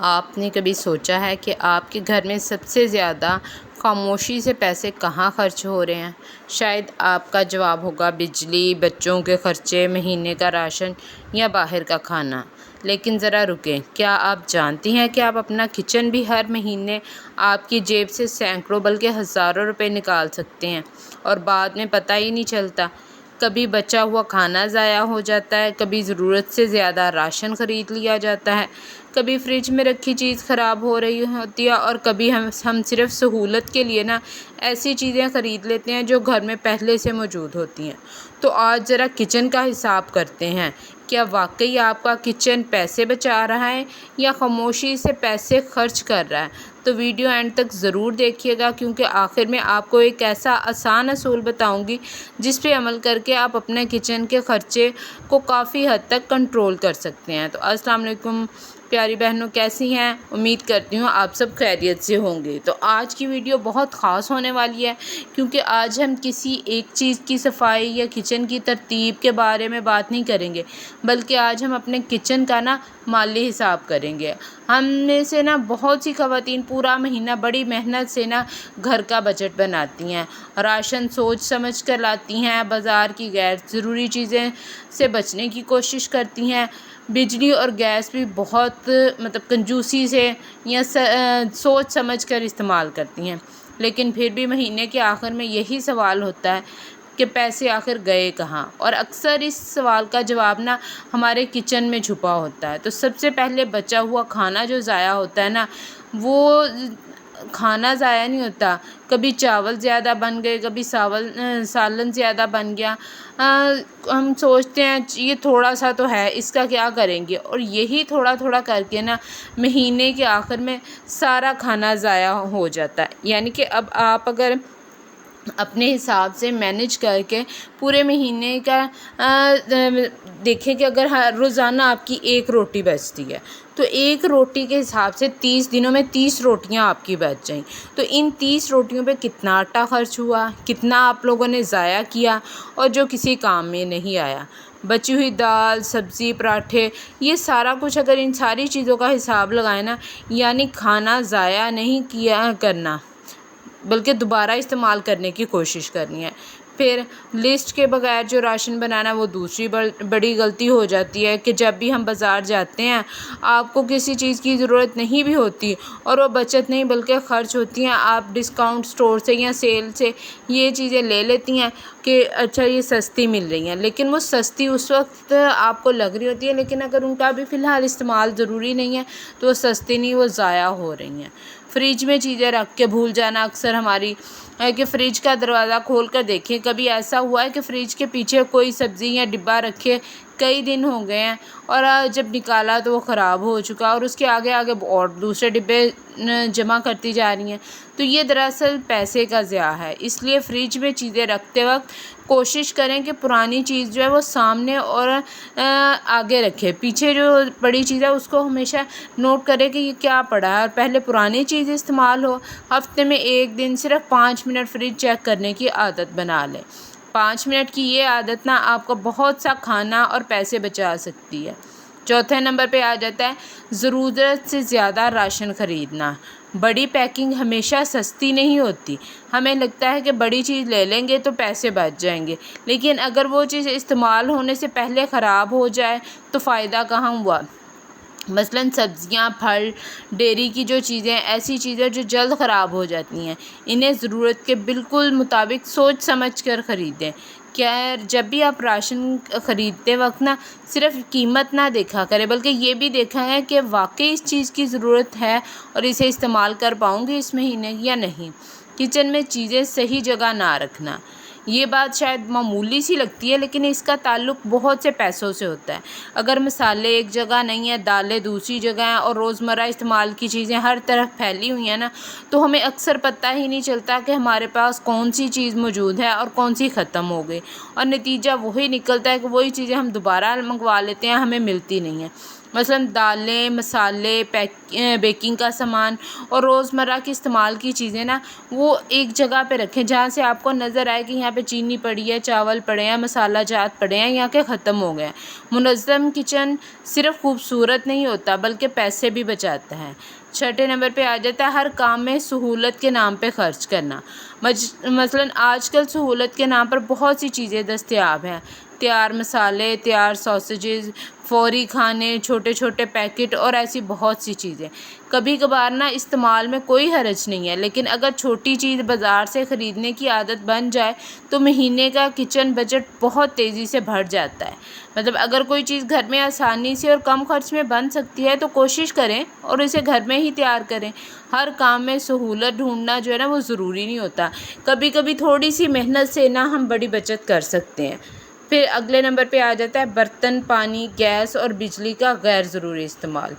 آپ نے کبھی سوچا ہے کہ آپ کے گھر میں سب سے زیادہ خاموشی سے پیسے کہاں خرچ ہو رہے ہیں؟ شاید آپ کا جواب ہوگا بجلی، بچوں کے خرچے، مہینے کا راشن یا باہر کا کھانا۔ لیکن ذرا رکیں، کیا آپ جانتی ہیں کہ آپ اپنا کچن بھی ہر مہینے آپ کی جیب سے سینکڑوں بلکہ ہزاروں روپے نکال سکتے ہیں اور بعد میں پتہ ہی نہیں چلتا؟ کبھی بچا ہوا کھانا ضائع ہو جاتا ہے، کبھی ضرورت سے زیادہ راشن خرید لیا جاتا ہے، کبھی فریج میں رکھی چیز خراب ہو رہی ہوتی ہے اور کبھی ہم صرف سہولت کے لیے ایسی چیزیں خرید لیتے ہیں جو گھر میں پہلے سے موجود ہوتی ہیں۔ تو آج ذرا کچن کا حساب کرتے ہیں۔ کیا واقعی آپ کا کچن پیسے بچا رہا ہے یا خاموشی سے پیسے خرچ کر رہا ہے؟ تو ویڈیو اینڈ تک ضرور دیکھیے گا، کیونکہ آخر میں آپ کو ایک ایسا آسان اصول بتاؤں گی جس پہ عمل کر کے آپ اپنے کچن کے خرچے کو کافی حد تک کنٹرول کر سکتے ہیں۔ تو السلام علیکم پیاری بہنوں، کیسی ہیں؟ امید کرتی ہوں آپ سب خیریت سے ہوں گے۔ تو آج کی ویڈیو بہت خاص ہونے والی ہے، کیونکہ آج ہم کسی ایک چیز کی صفائی یا کچن کی ترتیب کے بارے میں بات نہیں کریں گے، بلکہ آج ہم اپنے کچن کا مالی حساب کریں گے۔ ہم میں سے بہت سی خواتین پورا مہینہ بڑی محنت سے گھر کا بجٹ بناتی ہیں، راشن سوچ سمجھ کر لاتی ہیں، بازار کی غیر ضروری چیزیں سے بچنے کی کوشش کرتی ہیں، بجلی اور گیس بھی بہت کنجوسی سے یا سوچ سمجھ کر استعمال کرتی ہیں، لیکن پھر بھی مہینے کے آخر میں یہی سوال ہوتا ہے کہ پیسے آخر گئے کہاں؟ اور اکثر اس سوال کا جواب ہمارے کچن میں چھپا ہوتا ہے۔ تو سب سے پہلے بچا ہوا کھانا جو ضائع ہوتا ہے وہ کھانا ضائع نہیں ہوتا۔ کبھی چاول زیادہ بن گئے، کبھی سالن زیادہ بن گیا، ہم سوچتے ہیں یہ تھوڑا سا تو ہے، اس کا کیا کریں گے، اور یہی تھوڑا تھوڑا کر کے مہینے کے آخر میں سارا کھانا ضائع ہو جاتا ہے۔ یعنی کہ اب آپ اگر اپنے حساب سے مینیج کر کے پورے مہینے کا دیکھیں کہ اگر روزانہ آپ کی ایک روٹی بچتی ہے تو ایک روٹی کے حساب سے 30 دنوں میں 30 روٹیاں آپ کی بچ جائیں، تو ان 30 روٹیوں پہ کتنا آٹا خرچ ہوا، کتنا آپ لوگوں نے ضائع کیا اور جو کسی کام میں نہیں آیا۔ بچی ہوئی دال، سبزی، پراٹھے، یہ سارا کچھ اگر ان ساری چیزوں کا حساب لگائیں یعنی کھانا ضائع نہیں کیا کرنا بلکہ دوبارہ استعمال کرنے کی کوشش کرنی ہے۔ پھر لسٹ کے بغیر جو راشن بنانا وہ دوسری بڑی غلطی ہو جاتی ہے کہ جب بھی ہم بازار جاتے ہیں آپ کو کسی چیز کی ضرورت نہیں بھی ہوتی اور وہ بچت نہیں بلکہ خرچ ہوتی ہیں، آپ ڈسکاؤنٹ سٹور سے یا سیل سے یہ چیزیں لے لیتی ہیں کہ اچھا یہ سستی مل رہی ہیں، لیکن وہ سستی اس وقت آپ کو لگ رہی ہوتی ہے، لیکن اگر ان کا بھی فی الحال استعمال ضروری نہیں ہے تو وہ سستی نہیں، وہ ضائع ہو رہی ہیں۔ فریج میں چیزیں رکھ کے بھول جانا اکثر ہماری ہے کہ فریج کا دروازہ کھول کر دیکھیں، کبھی ایسا ہوا ہے کہ فریج کے پیچھے کوئی سبزی یا ڈبہ رکھے کئی دن ہو گئے ہیں اور جب نکالا تو وہ خراب ہو چکا اور اس کے آگے آگے اور دوسرے ڈبے جمع کرتی جا رہی ہیں، تو یہ دراصل پیسے کا ضیاع ہے۔ اس لیے فریج میں چیزیں رکھتے وقت کوشش کریں کہ پرانی چیز جو ہے وہ سامنے اور آگے رکھے، پیچھے جو بڑی چیز ہے اس کو ہمیشہ نوٹ کرے کہ یہ کیا پڑا ہے اور پہلے پرانی چیز استعمال ہو۔ ہفتے میں ایک دن صرف 5 منٹ فریج چیک کرنے کی عادت بنا لیں۔ 5 منٹ کی یہ عادت آپ کو بہت سا کھانا اور پیسے بچا سکتی ہے۔ چوتھے نمبر پہ آ جاتا ہے ضرورت سے زیادہ راشن خریدنا۔ بڑی پیکنگ ہمیشہ سستی نہیں ہوتی۔ ہمیں لگتا ہے کہ بڑی چیز لے لیں گے تو پیسے بچ جائیں گے، لیکن اگر وہ چیز استعمال ہونے سے پہلے خراب ہو جائے تو فائدہ کہاں ہوا؟ مثلاً سبزیاں، پھل، ڈیری کی جو چیزیں، ایسی چیزیں جو جلد خراب ہو جاتی ہیں، انہیں ضرورت کے بالکل مطابق سوچ سمجھ کر خریدیں۔ کیا جب بھی آپ راشن خریدتے وقت صرف قیمت نہ دیکھا کریں بلکہ یہ بھی دیکھا ہے کہ واقعی اس چیز کی ضرورت ہے اور اسے استعمال کر پاؤں گی اس مہینے یا نہیں۔ کچن میں چیزیں صحیح جگہ نہ رکھنا، یہ بات شاید معمولی سی لگتی ہے لیکن اس کا تعلق بہت سے پیسوں سے ہوتا ہے۔ اگر مسالے ایک جگہ نہیں ہیں، دالیں دوسری جگہ ہیں اور روزمرہ استعمال کی چیزیں ہر طرف پھیلی ہوئی ہیں تو ہمیں اکثر پتہ ہی نہیں چلتا کہ ہمارے پاس کون سی چیز موجود ہے اور کون سی ختم ہو گئی، اور نتیجہ وہی نکلتا ہے کہ وہی چیزیں ہم دوبارہ منگوا لیتے ہیں، ہمیں ملتی نہیں ہیں۔ مثلاً دالیں، مسالے، بیکنگ کا سامان اور روزمرہ کی استعمال کی چیزیں نا وہ ایک جگہ پہ رکھیں جہاں سے آپ کو نظر آئے کہ یہاں پہ چینی پڑی ہے، چاول پڑے ہیں، مسالہ جات پڑے ہیں، یہاں کے ختم ہو گئے ہیں۔ منظم کچن صرف خوبصورت نہیں ہوتا بلکہ پیسے بھی بچاتا ہے۔ چھٹے نمبر پہ آ جاتا ہے ہر کام میں سہولت کے نام پہ خرچ کرنا۔ مثلاً آج کل سہولت کے نام پر بہت سی چیزیں دستیاب ہیں، تیار مسالے، تیار ساسیجز، فوری کھانے، چھوٹے چھوٹے پیکٹ اور ایسی بہت سی چیزیں۔ کبھی کبھار نا استعمال میں کوئی حرج نہیں ہے، لیکن اگر چھوٹی چیز بازار سے خریدنے کی عادت بن جائے تو مہینے کا کچن بجٹ بہت تیزی سے بڑھ جاتا ہے۔ مطلب اگر کوئی چیز گھر میں آسانی سے اور کم خرچ میں بن سکتی ہے تو کوشش کریں اور اسے گھر میں ہی تیار کریں۔ ہر کام میں سہولت ڈھونڈنا جو ہے نا وہ ضروری نہیں ہوتا، کبھی کبھی تھوڑی سی محنت سے نا ہم بڑی بچت کر سکتے ہیں۔ پھر اگلے نمبر پہ آ جاتا ہے برتن، پانی، گیس اور بجلی کا غیر ضروری استعمال۔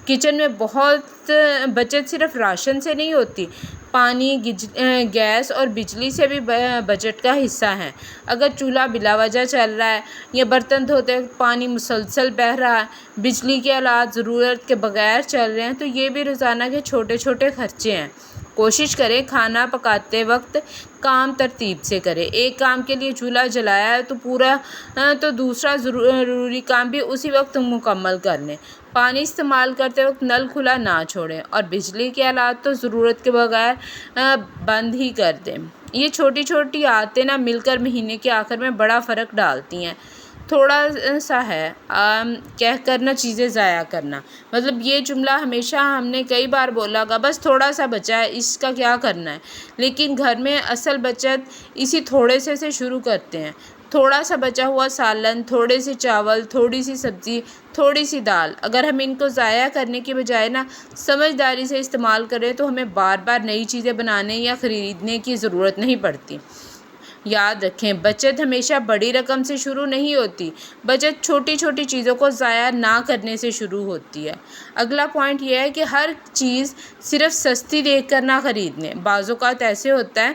کچن میں بہت بچت صرف راشن سے نہیں ہوتی، پانی، گیس اور بجلی سے بھی بجٹ کا حصہ ہیں۔ اگر چولہا بلا وجہ چل رہا ہے یا برتن دھوتے وقت پانی مسلسل بہہ رہا ہے، بجلی کے آلات ضرورت کے بغیر چل رہے ہیں تو یہ بھی روزانہ کے چھوٹے چھوٹے خرچے ہیں۔ کوشش کریں کھانا پکاتے وقت کام ترتیب سے کریں۔ ایک کام کے لیے چولہا جلایا ہے تو دوسرا ضروری کام بھی اسی وقت مکمل کر لیں۔ پانی استعمال کرتے وقت نل کھلا نہ چھوڑیں اور بجلی کے آلات تو ضرورت کے بغیر بند ہی کر دیں۔ یہ چھوٹی چھوٹی عادتیں نا مل کر مہینے کے آخر میں بڑا فرق ڈالتی ہیں۔ تھوڑا سا ہے کہہ کر نا چیزیں ضائع کرنا، مطلب یہ جملہ ہمیشہ ہم نے کئی بار بولا گا، بس تھوڑا سا بچا ہے اس کا کیا کرنا ہے، لیکن گھر میں اصل بچت اسی تھوڑے سے شروع کرتے ہیں۔ تھوڑا سا بچا ہوا سالن، تھوڑے سے چاول، تھوڑی سی سبزی، تھوڑی سی دال، اگر ہم ان کو ضائع کرنے کی بجائے نا سمجھداری سے استعمال کریں تو ہمیں بار بار نئی چیزیں بنانے یا خریدنے کی ضرورت نہیں پڑتی۔ یاد رکھیں بچت ہمیشہ بڑی رقم سے شروع نہیں ہوتی، بچت چھوٹی چھوٹی چیزوں کو ضائع نہ کرنے سے شروع ہوتی ہے۔ اگلا پوائنٹ یہ ہے کہ ہر چیز صرف سستی دیکھ کر نہ خریدیں۔ بعض اوقات ایسے ہوتا ہے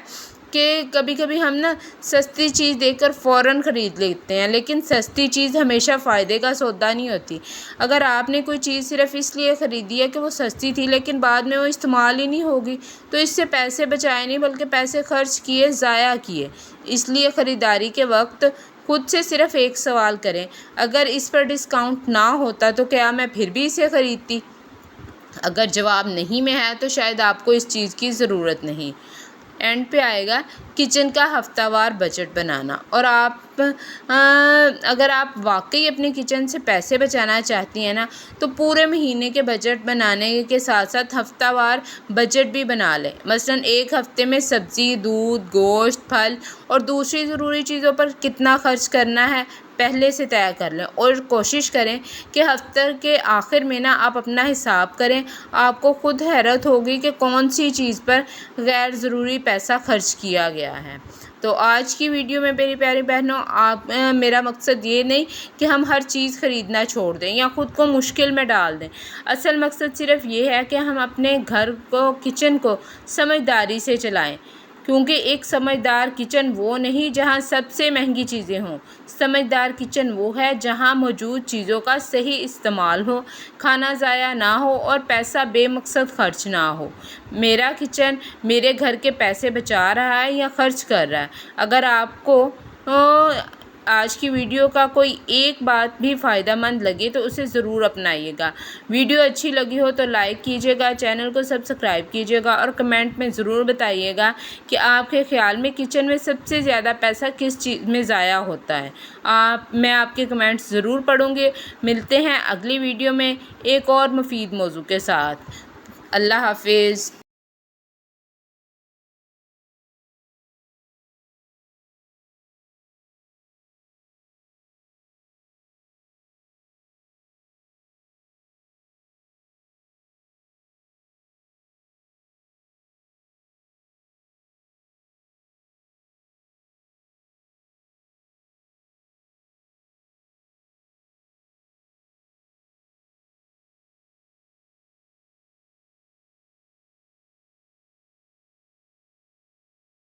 کہ کبھی کبھی ہم نا سستی چیز دیکھ کر فوراً خرید لیتے ہیں، لیکن سستی چیز ہمیشہ فائدے کا سودا نہیں ہوتی۔ اگر آپ نے کوئی چیز صرف اس لیے خریدی ہے کہ وہ سستی تھی لیکن بعد میں وہ استعمال ہی نہیں ہوگی تو اس سے پیسے بچائے نہیں بلکہ پیسے خرچ کیے، ضائع کیے۔ اس لیے خریداری کے وقت خود سے صرف ایک سوال کریں، اگر اس پر ڈسکاؤنٹ نہ ہوتا تو کیا میں پھر بھی اسے خریدتی؟ اگر جواب نہیں میں ہے تو شاید آپ کو اس چیز کی ضرورت نہیں۔ اینڈ پہ آئے گا کچن کا ہفتہ وار بجٹ بنانا، اور اگر آپ واقعی اپنے کچن سے پیسے بچانا چاہتی ہیں نا تو پورے مہینے کے بجٹ بنانے کے ساتھ ساتھ ہفتہ وار بجٹ بھی بنا لیں۔ مثلاً ایک ہفتے میں سبزی، دودھ، گوشت، پھل اور دوسری ضروری چیزوں پر کتنا خرچ کرنا ہے پہلے سے طے کر لیں، اور کوشش کریں کہ ہفتے کے آخر میں نا آپ اپنا حساب کریں۔ آپ کو خود حیرت ہوگی کہ کون سی چیز پر غیر ضروری پیسہ خرچ کیا گیا ہے۔ تو آج کی ویڈیو میں میری پیاری بہنوں میرا مقصد یہ نہیں کہ ہم ہر چیز خریدنا چھوڑ دیں یا خود کو مشکل میں ڈال دیں، اصل مقصد صرف یہ ہے کہ ہم اپنے گھر کو، کچن کو سمجھداری سے چلائیں، کیونکہ ایک سمجھدار کچن وہ نہیں جہاں سب سے مہنگی چیزیں ہوں، سمجھدار کچن وہ ہے جہاں موجود چیزوں کا صحیح استعمال ہو، کھانا ضائع نہ ہو اور پیسہ بے مقصد خرچ نہ ہو۔ میرا کچن میرے گھر کے پیسے بچا رہا ہے یا خرچ کر رہا ہے؟ اگر آپ کو آج کی ویڈیو کا کوئی ایک بات بھی فائدہ مند لگے تو اسے ضرور اپنائیے گا۔ ویڈیو اچھی لگی ہو تو لائک کیجیے گا، چینل کو سبسکرائب کیجیے گا اور کمنٹ میں ضرور بتائیے گا کہ آپ کے خیال میں کچن میں سب سے زیادہ پیسہ کس چیز میں ضائع ہوتا ہے۔ میں آپ کے کمنٹس ضرور پڑھوں گی۔ ملتے ہیں اگلی ویڈیو میں ایک اور مفید موضوع کے ساتھ۔ اللہ حافظ۔